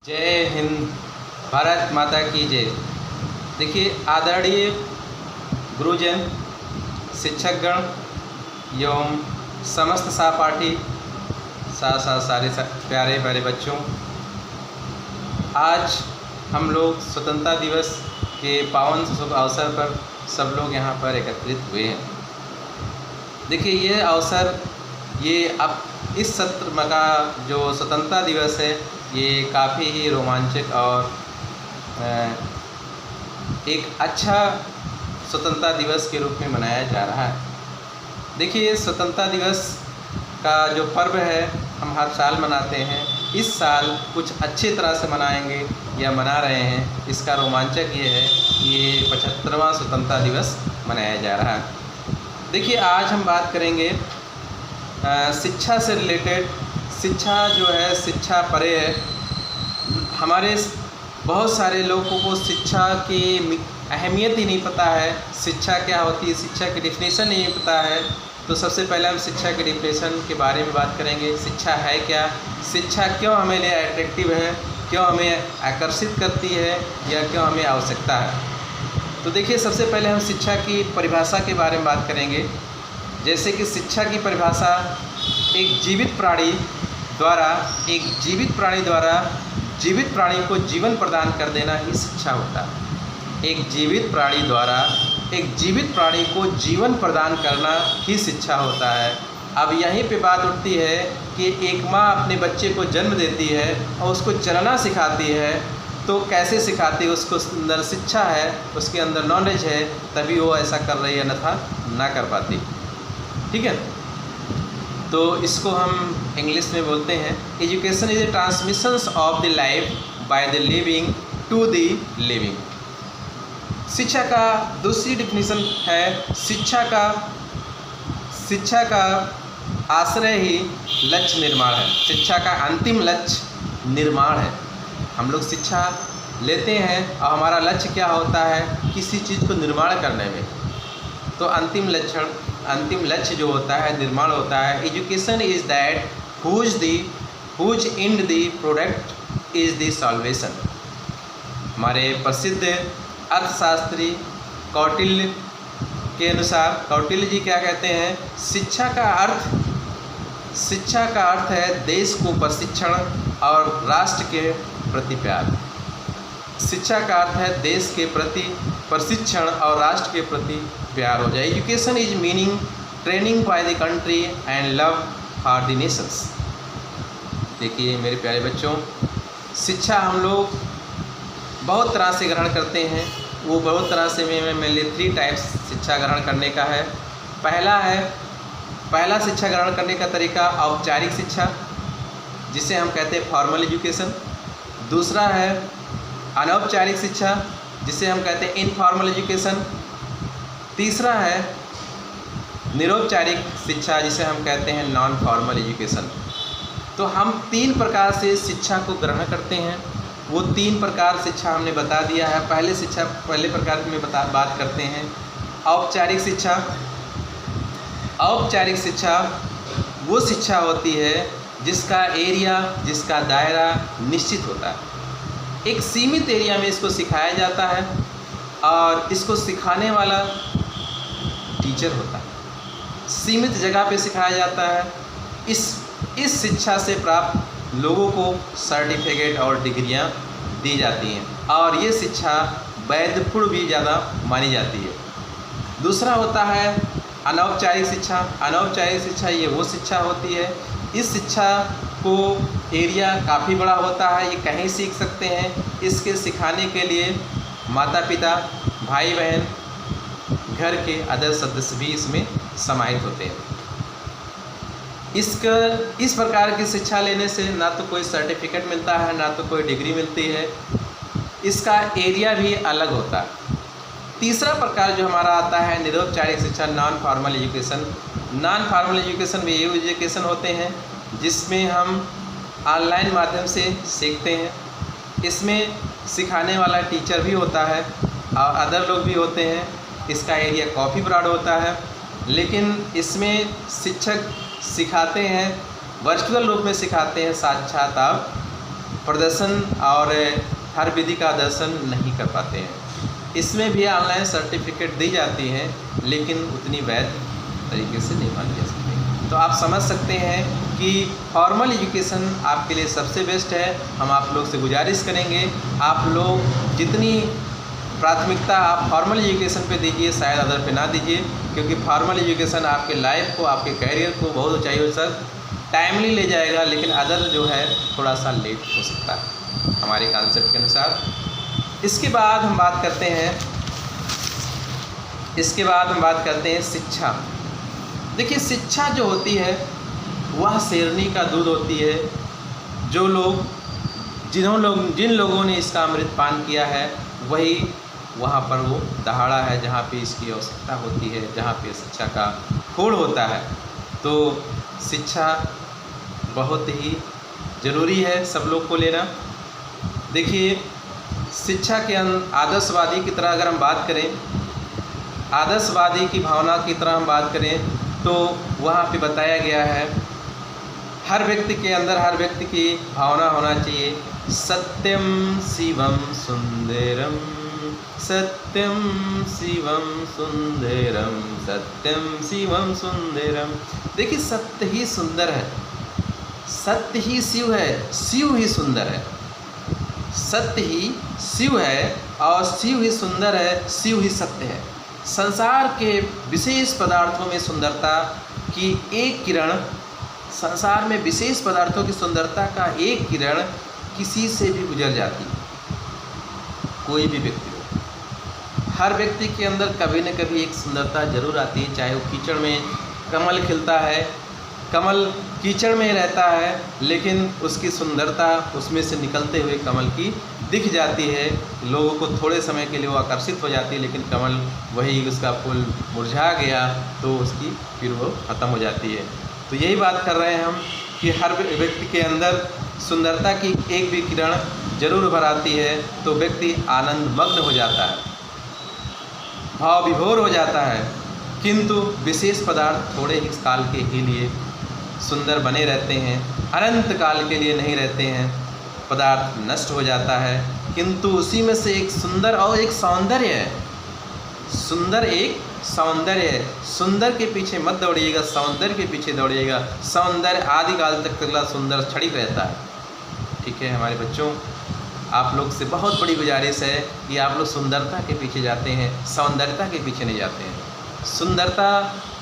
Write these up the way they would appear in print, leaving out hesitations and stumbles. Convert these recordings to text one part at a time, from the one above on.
जय हिंद, भारत माता की जय। देखिए, आदरणीय गुरुजन, शिक्षकगण एवं समस्त सहपाठी, साथ सारे प्यारे प्यारे बच्चों, आज हम लोग स्वतंत्रता दिवस के पावन शुभ अवसर पर सब लोग यहाँ पर एकत्रित हुए हैं। देखिए, ये अवसर अब इस सत्र का जो स्वतंत्रता दिवस है, ये काफ़ी ही रोमांचक और एक अच्छा स्वतंत्रता दिवस के रूप में मनाया जा रहा है। देखिए, स्वतंत्रता दिवस का जो पर्व है हम हर साल मनाते हैं। इस साल कुछ अच्छी तरह से मनाएंगे या मना रहे हैं। इसका रोमांचक ये है कि ये 75वां स्वतंत्रता दिवस मनाया जा रहा है। देखिए, आज हम बात करेंगे शिक्षा से रिलेटेड। शिक्षा जो है, शिक्षा परे है। हमारे बहुत सारे लोगों को शिक्षा की अहमियत ही नहीं पता है। शिक्षा क्या होती है, शिक्षा की डिफिनीशन नहीं पता है। तो सबसे पहले हम शिक्षा के डिफिनीशन के बारे में बात करेंगे। शिक्षा है क्या, शिक्षा क्यों हमें लिए अट्रैक्टिव है, क्यों हमें आकर्षित करती है या क्यों हमें आवश्यकता है। तो देखिए, सबसे पहले हम शिक्षा की परिभाषा के बारे में बात करेंगे। जैसे कि शिक्षा की परिभाषा एक जीवित प्राणी द्वारा जीवित प्राणी को जीवन प्रदान कर देना ही शिक्षा होता है। एक जीवित प्राणी द्वारा एक जीवित प्राणी को जीवन प्रदान करना ही शिक्षा होता है। अब यहीं पे बात उठती है कि एक माँ अपने बच्चे को जन्म देती है और उसको चलना सिखाती है। तो कैसे सिखाती है, उसको अंदर शिक्षा है, उसके अंदर नॉलेज है, तभी वो ऐसा कर रही है, अन्यथा ना कर पाती। ठीक है, तो इसको हम इंग्लिश में बोलते हैं, education is a transmissions of the life by the living to the living. शिक्षा का दूसरी डिफिनीशन है, शिक्षा का आश्रय ही लक्ष्य निर्माण है। शिक्षा का अंतिम लक्ष्य निर्माण है। हम लोग शिक्षा लेते हैं और हमारा लक्ष्य क्या होता है, किसी चीज़ को निर्माण करने में। तो अंतिम लक्ष्य जो होता है, निर्माण होता है। Education is that whose end the product is the salvation. हमारे प्रसिद्ध अर्थशास्त्री कौटिल्य के अनुसार, कौटिल्य जी क्या कहते हैं, शिक्षा का अर्थ है देश को प्रशिक्षण और राष्ट्र के प्रति प्यार। शिक्षा का अर्थ है देश के प्रति प्रशिक्षण और राष्ट्र के प्रति प्यार हो जाए। Education is meaning training by the country and love for the Nations. देखिए मेरे प्यारे बच्चों, शिक्षा हम लोग बहुत तरह से ग्रहण करते हैं। वो बहुत तरह से मेरे लिए 3 टाइप्स शिक्षा ग्रहण करने का है। पहला शिक्षा ग्रहण करने का तरीका औपचारिक शिक्षा, जिसे हम कहते हैं फॉर्मल एजुकेशन। दूसरा है अनौपचारिक शिक्षा, जिसे हम कहते हैं इनफॉर्मल एजुकेशन। तीसरा है निरौपचारिक शिक्षा, जिसे हम कहते हैं नॉन फॉर्मल एजुकेशन। तो हम 3 प्रकार से शिक्षा को ग्रहण करते हैं। वो 3 प्रकार शिक्षा हमने बता दिया है। पहले प्रकार में बात करते हैं औपचारिक शिक्षा। औपचारिक शिक्षा वो शिक्षा होती है जिसका एरिया, जिसका दायरा निश्चित होता है। एक सीमित एरिया में इसको सिखाया जाता है और इसको सिखाने वाला टीचर होता है। सीमित जगह पे सिखाया जाता है। इस शिक्षा से प्राप्त लोगों को सर्टिफिकेट और डिग्रियां दी जाती हैं और ये शिक्षा वैधपूर्ण भी ज़्यादा मानी जाती है। दूसरा होता है अनौपचारिक शिक्षा। अनौपचारिक शिक्षा ये वो शिक्षा होती है, इस शिक्षा को एरिया काफ़ी बड़ा होता है, ये कहीं सीख सकते हैं। इसके सिखाने के लिए माता पिता, भाई बहन, घर के अदर सदस्य भी इसमें समाहित होते हैं। इस प्रकार की शिक्षा लेने से ना तो कोई सर्टिफिकेट मिलता है, ना तो कोई डिग्री मिलती है। इसका एरिया भी अलग होता है। तीसरा प्रकार जो हमारा आता है निरौपचारिक शिक्षा, non formal education. Non formal education में ये एजुकेशन होते हैं जिसमें हम ऑनलाइन माध्यम से सीखते हैं। इसमें सिखाने वाला टीचर भी होता है और अदर लोग भी होते हैं। इसका एरिया काफ़ी ब्रॉड होता है, लेकिन इसमें शिक्षक सिखाते हैं, वर्चुअल रूप में सिखाते हैं, साक्षात आप प्रदर्शन और हर विधि का दर्शन नहीं कर पाते हैं। इसमें भी ऑनलाइन सर्टिफिकेट दी जाती हैं, लेकिन उतनी वैध तरीके से नहीं मानी जा सकती। तो आप समझ सकते हैं कि फॉर्मल एजुकेशन आपके लिए सबसे बेस्ट है। हम आप लोग से गुजारिश करेंगे, आप लोग जितनी प्राथमिकता आप फॉर्मल एजुकेशन पे दीजिए, शायद अदर पे ना दीजिए, क्योंकि फॉर्मल एजुकेशन आपके लाइफ को, आपके कैरियर को बहुत ऊंचाइयों तक टाइमली ले जाएगा, लेकिन अदर जो है थोड़ा सा लेट हो सकता है हमारे कॉन्सेप्ट के अनुसार। इसके बाद हम बात करते हैं शिक्षा। देखिए, शिक्षा जो होती है वह शेरनी का दूध होती है। जिन लोगों ने इसका अमृत पान किया है वही वहाँ पर वो दहाड़ा है जहाँ पे इसकी आवश्यकता होती है, जहाँ पे शिक्षा का खोड़ होता है। तो शिक्षा बहुत ही ज़रूरी है सब लोग को लेना। देखिए, शिक्षा के आदर्शवादी की तरह अगर हम बात करें, आदर्शवादी की भावना की तरह हम बात करें, तो वहाँ पे बताया गया है हर व्यक्ति के अंदर, हर व्यक्ति की भावना होना चाहिए, सत्यम शिवम सुंदरम, सत्यम शिवम सुंदरम, सत्यम शिवम सुंदरम। देखिए, सत्य ही सुंदर है, सत्य ही शिव है, शिव ही सुंदर है। सत्य ही शिव है और शिव ही सुंदर है, शिव ही सत्य है। संसार के विशेष पदार्थों में सुंदरता की एक किरण, संसार में विशेष पदार्थों की सुंदरता का एक किरण किसी से भी गुजर जाती, कोई भी व्यक्ति हो। हर व्यक्ति के अंदर कभी न कभी एक सुंदरता जरूर आती है, चाहे वो कीचड़ में कमल खिलता है, कमल कीचड़ में रहता है, लेकिन उसकी सुंदरता उसमें से निकलते हुए कमल की दिख जाती है। लोगों को थोड़े समय के लिए वो आकर्षित हो जाती है, लेकिन कमल वही उसका फूल मुरझा गया तो उसकी फिर वो ख़त्म हो जाती है। तो यही बात कर रहे हैं हम कि हर व्यक्ति के अंदर सुंदरता की एक भी किरण जरूर उभर आती है, तो व्यक्ति आनंद मग्न हो जाता है, भाव विभोर हो जाता है। किंतु विशेष पदार्थ थोड़े ही काल के ही लिए सुंदर बने रहते हैं, अनंत काल के लिए नहीं रहते हैं। पदार्थ नष्ट हो जाता है, किंतु उसी में से एक सुंदर और एक सौंदर्य है, सुंदर एक सौंदर्य है। सुंदर के पीछे मत दौड़िएगा, सौंदर्य के पीछे दौड़िएगा। सौंदर्य आदिकाल तक सुंदर क्षणिक रहता है। ठीक है हमारे बच्चों, आप लोग से बहुत बड़ी गुजारिश है कि आप लोग सुंदरता के पीछे जाते हैं, सौंदर्यता के पीछे नहीं जाते हैं। सुंदरता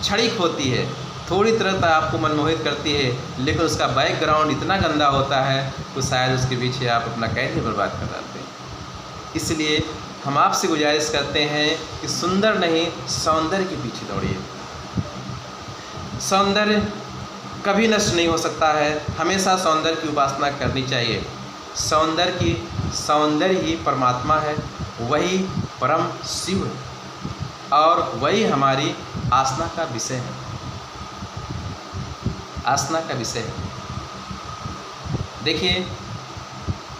क्षणिक होती है, थोड़ी तरह आपको मनमोहित करती है, लेकिन उसका बैकग्राउंड इतना गंदा होता है तो शायद उसके पीछे आप अपना कैरियर बर्बाद कर डालते हैं। इसलिए हम आपसे गुजारिश करते हैं कि सुंदर नहीं, सौंदर्य के पीछे दौड़िए। सौंदर्य कभी नष्ट नहीं हो सकता है, हमेशा सौंदर्य की उपासना करनी चाहिए। सौंदर्य ही परमात्मा है, वही परम शिव है और वही हमारी आसना का विषय है, आसना का विषय है। देखिए,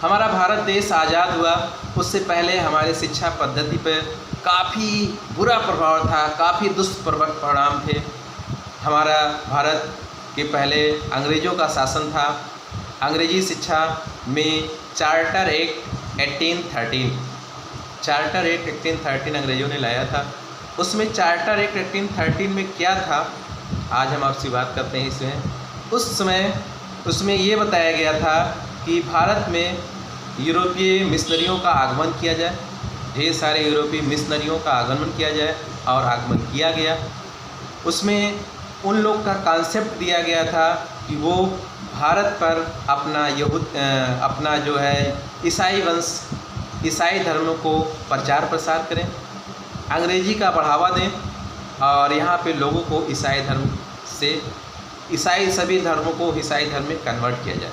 हमारा भारत देश आज़ाद हुआ, उससे पहले हमारे शिक्षा पद्धति पर काफ़ी बुरा प्रभाव था, काफ़ी दुष्परिणाम थे। हमारा भारत के पहले अंग्रेज़ों का शासन था। अंग्रेजी शिक्षा में चार्टर एक्ट 1813, चार्टर एक्ट 1813 अंग्रेज़ों ने लाया था। उसमें चार्टर एक्ट 1813 में क्या था, आज हम आपसे बात करते हैं इसमें। उस समय उसमें ये बताया गया था कि भारत में यूरोपीय मिशनरियों का आगमन किया जाए, ढेर सारे यूरोपीय मिशनरियों का आगमन किया जाए और आगमन किया गया। उसमें उन लोग का कॉन्सेप्ट दिया गया था कि वो भारत पर अपना जो है ईसाई वंश, ईसाई धर्म को प्रचार प्रसार करें, अंग्रेजी का बढ़ावा दें और यहाँ पे लोगों को ईसाई धर्म से, सभी धर्मों को ईसाई धर्म में कन्वर्ट किया जाए।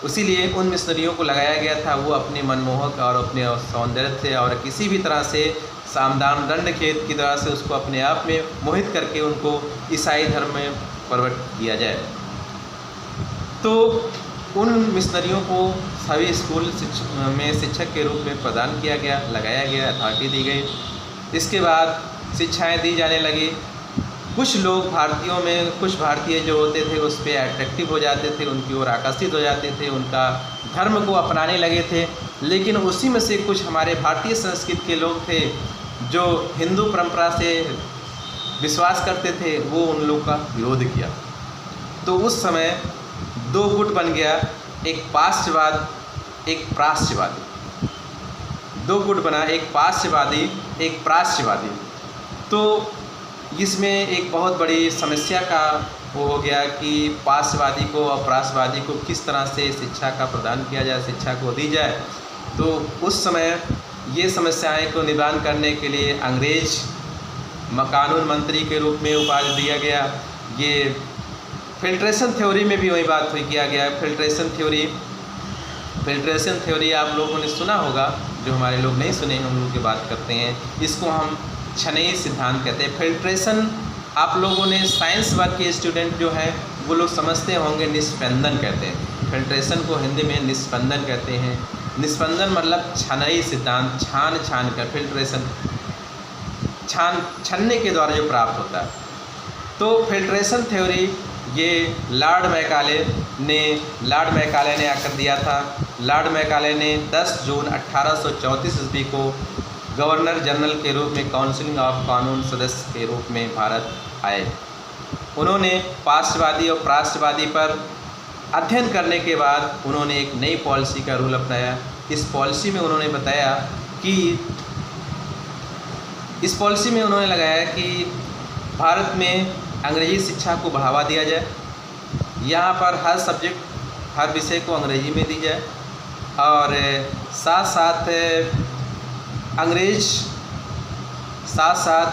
इसीलिए उन मिशनरियों को लगाया गया था, वो अपने मनमोहक और अपने सौंदर्य से और किसी भी तरह से सामदान दंड खेत की तरह से उसको अपने आप में मोहित करके उनको ईसाई धर्म में प्रवर्त किया जाए। तो उन मिशनरियों को सभी स्कूल में शिक्षक के रूप में प्रदान किया गया, लगाया गया, अथॉरिटी दी गई। इसके बाद शिक्षाएं दी जाने लगी। कुछ लोग भारतीयों में, कुछ भारतीय जो होते थे उस पर अट्रैक्टिव हो जाते थे, उनकी ओर आकर्षित हो जाते थे, उनका धर्म को अपनाने लगे थे। लेकिन उसी में से कुछ हमारे भारतीय संस्कृति के लोग थे जो हिंदू परंपरा से विश्वास करते थे, वो उन लोग का विरोध किया। तो उस समय दो गुट बन गया, एक पाश्चवाद, एक प्राच्यवादी। दो गुट बना, एक पाश्चवादी, एक प्राच्यवादी। तो इसमें एक बहुत बड़ी समस्या का वो हो गया कि पाश्चवादी को और प्राच्यवादी को किस तरह से शिक्षा का प्रदान किया जाए, शिक्षा को दी जाए। तो उस समय ये समस्याएं को निदान करने के लिए अंग्रेज कानून मंत्री के रूप में उपाधि दिया गया। ये फिल्ट्रेशन थ्योरी में भी वही बात हुई किया गया। फिल्ट्रेशन थ्योरी आप लोगों ने सुना होगा, जो हमारे लोग नहीं सुने हैं हम लोग की बात करते हैं। इसको हम छनई सिद्धांत कहते हैं। फिल्ट्रेशन आप लोगों ने साइंस वर्ग के स्टूडेंट जो हैं वो लोग समझते होंगे, निस्पंदन कहते हैं। फिल्ट्रेशन को हिंदी में निस्पंदन कहते हैं। निस्पंदन मतलब छनई सिद्धांत, छान कर फिल्ट्रेशन, छानने के द्वारा जो प्राप्त होता है। तो फिल्ट्रेशन थ्योरी ये लॉर्ड मैकाले ने आकर दिया था। लॉर्ड मैकाले ने 10 जून 1834 ईस्वी को गवर्नर जनरल के रूप में काउंसिल ऑफ कानून सदस्य के रूप में भारत आए। उन्होंने पाश्चवादी और प्राच्यवादी पर अध्ययन करने के बाद उन्होंने एक नई पॉलिसी का रूल अपनाया। इस पॉलिसी में उन्होंने लगाया कि भारत में अंग्रेजी शिक्षा को बढ़ावा दिया जाए। यहाँ पर हर सब्जेक्ट, हर विषय को अंग्रेजी में दी जाए और साथ साथ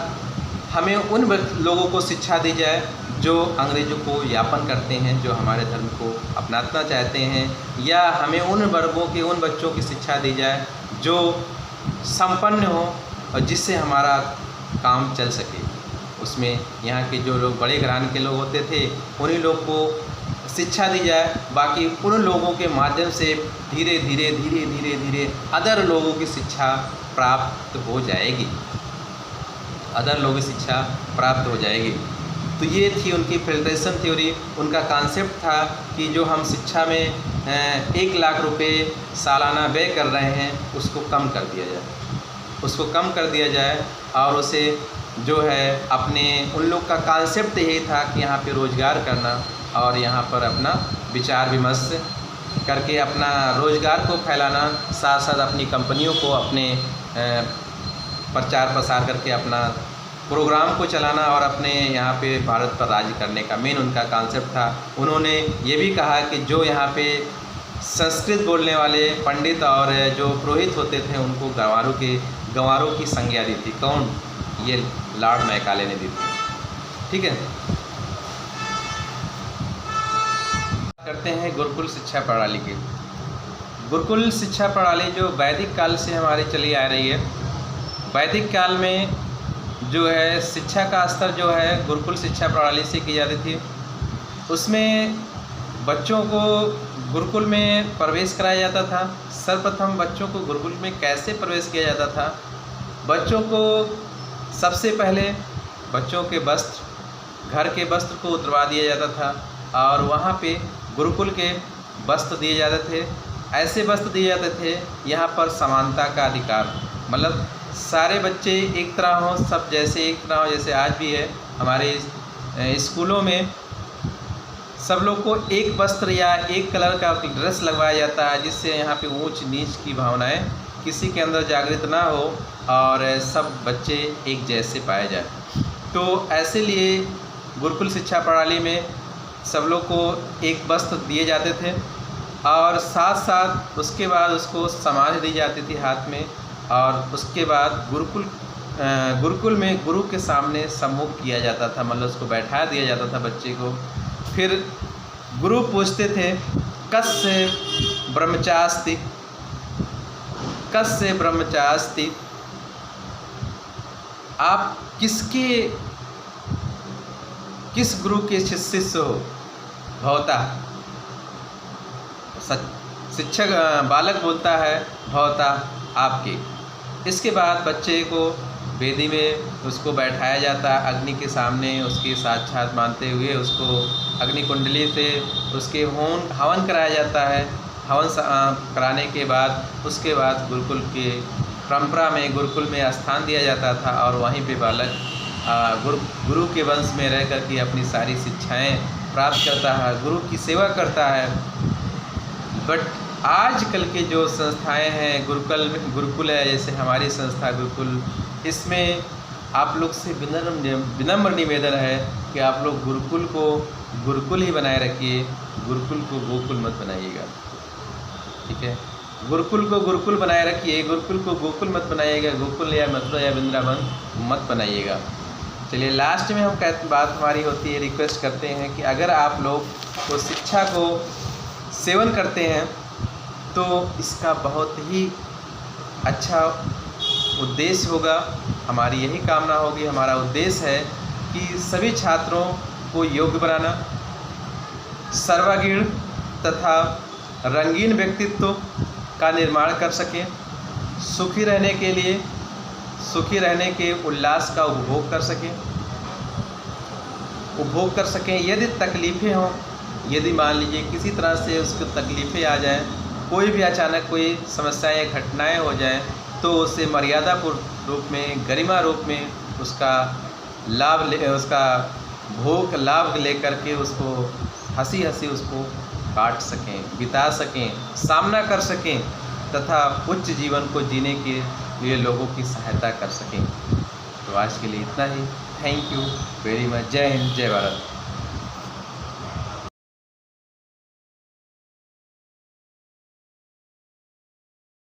हमें उन लोगों को शिक्षा दी जाए जो अंग्रेज़ों को यापन करते हैं, जो हमारे धर्म को अपनाना चाहते हैं, या हमें उन वर्गों के, उन बच्चों की शिक्षा दी जाए जो संपन्न हो और जिससे हमारा काम चल सके। उसमें यहाँ के जो लोग बड़े घराने के लोग होते थे उन्हीं लोग को शिक्षा दी जाए। बाकी उन लोगों के माध्यम से धीरे धीरे अदर लोगों की शिक्षा प्राप्त हो जाएगी, तो ये थी उनकी फिल्ट्रेशन थ्योरी। उनका कॉन्सेप्ट था कि जो हम शिक्षा में 1 लाख रुपए सालाना व्यय कर रहे हैं उसको कम कर दिया जाए और उसे जो है अपने, उन लोग का कॉन्सेप्ट यही था कि यहाँ पे रोज़गार करना और यहाँ पर अपना विचार विमर्श करके अपना रोज़गार को फैलाना, साथ साथ अपनी कंपनियों को अपने प्रचार प्रसार करके अपना प्रोग्राम को चलाना और अपने यहाँ पे भारत पर राज करने का मेन उनका कॉन्सेप्ट था। उन्होंने ये भी कहा कि जो यहाँ पे संस्कृत बोलने वाले पंडित और जो पुरोहित होते थे उनको गंवारों की संज्ञा दी थी। कौन? ये लॉर्ड मैकाले ने दी थी। ठीक है, करते हैं गुरुकुल शिक्षा प्रणाली की। गुरुकुल शिक्षा प्रणाली जो वैदिक काल से हमारी चली आ रही है। वैदिक काल में जो है शिक्षा का स्तर जो है गुरुकुल शिक्षा प्रणाली से की जाती थी। उसमें बच्चों को गुरुकुल में प्रवेश कराया जाता था। सर्वप्रथम बच्चों को गुरुकुल में कैसे प्रवेश किया जाता था? बच्चों को सबसे पहले बच्चों के वस्त्र, घर के वस्त्र को उतरवा दिया जाता था और वहाँ पे गुरुकुल के वस्त्र दिए जाते थे। ऐसे वस्त्र दिए जाते थे यहाँ पर समानता का अधिकार, मतलब सारे बच्चे एक तरह हों, सब जैसे एक तरह हो। जैसे आज भी है हमारे स्कूलों में सब लोग को एक वस्त्र या एक कलर का ड्रेस लगवाया जाता है, जिससे यहाँ पे ऊंच नीच की भावनाएं किसी के अंदर जागृत ना हो और सब बच्चे एक जैसे पाए जाए। तो ऐसे लिए गुरुकुल शिक्षा प्रणाली में सब लोग को एक वस्त्र दिए जाते थे और साथ साथ उसके बाद उसको समाधि दी जाती थी हाथ में। और उसके बाद गुरुकुल में गुरु के सामने सम्मुख किया जाता था, मतलब उसको बैठा दिया जाता था बच्चे को। फिर गुरु पूछते थे कस्य ब्रह्मचास्ति, आप किस गुरु के शिष्य हो? भवता, शिक्षक बालक बोलता है भवता आपके। इसके बाद बच्चे को वेदी में उसको बैठाया जाता है अग्नि के सामने, उसके साक्षात मानते हुए उसको अग्नि कुंडली से उसके हवन कराया जाता है। हवन कराने के बाद उसके बाद गुरुकुल के परंपरा में गुरुकुल में स्थान दिया जाता था और वहीं पे बालक गुरु के वंश में रह कर के अपनी सारी शिक्षाएं प्राप्त करता है, गुरु की सेवा करता है। बट आजकल के जो संस्थाएं हैं गुरुकुल है, जैसे हमारी संस्था गुरुकुल, इसमें आप लोग से विनम्र निवेदन है कि आप लोग गुरुकुल को गुरुकुल ही बनाए रखिए, गुरुकुल को गोकुल मत बनाइएगा। ठीक है, गुरुकुल को गुरुकुल बनाए रखिए, गुरुकुल को गोकुल मत बनाइएगा, गोकुल या मथुरा या वृंदावन मत बनाइएगा। चलिए लास्ट में हम बात हमारी होती है, रिक्वेस्ट करते हैं कि अगर आप लोग को शिक्षा को सेवन करते हैं तो इसका बहुत ही अच्छा उद्देश्य होगा। हमारी यही कामना होगी, हमारा उद्देश्य है कि सभी छात्रों को योग्य बनाना, सर्वांगीण तथा रंगीन व्यक्तित्व का निर्माण कर सकें, सुखी रहने के उल्लास का उपभोग कर सकें। यदि तकलीफ़ें हों, यदि मान लीजिए किसी तरह से उसको तकलीफ़ें आ जाएं, कोई भी अचानक कोई समस्याएं या घटनाएं हो जाएं, तो उसे मर्यादापूर्ण रूप में, गरिमा रूप में उसका लाभ लेकर के उसको हंसी उसको काट सकें, बिता सकें, सामना कर सकें तथा उच्च जीवन को जीने के लिए लोगों की सहायता कर सकें। तो आज के लिए इतना ही। Thank you very much. जय हिंद, जय भारत।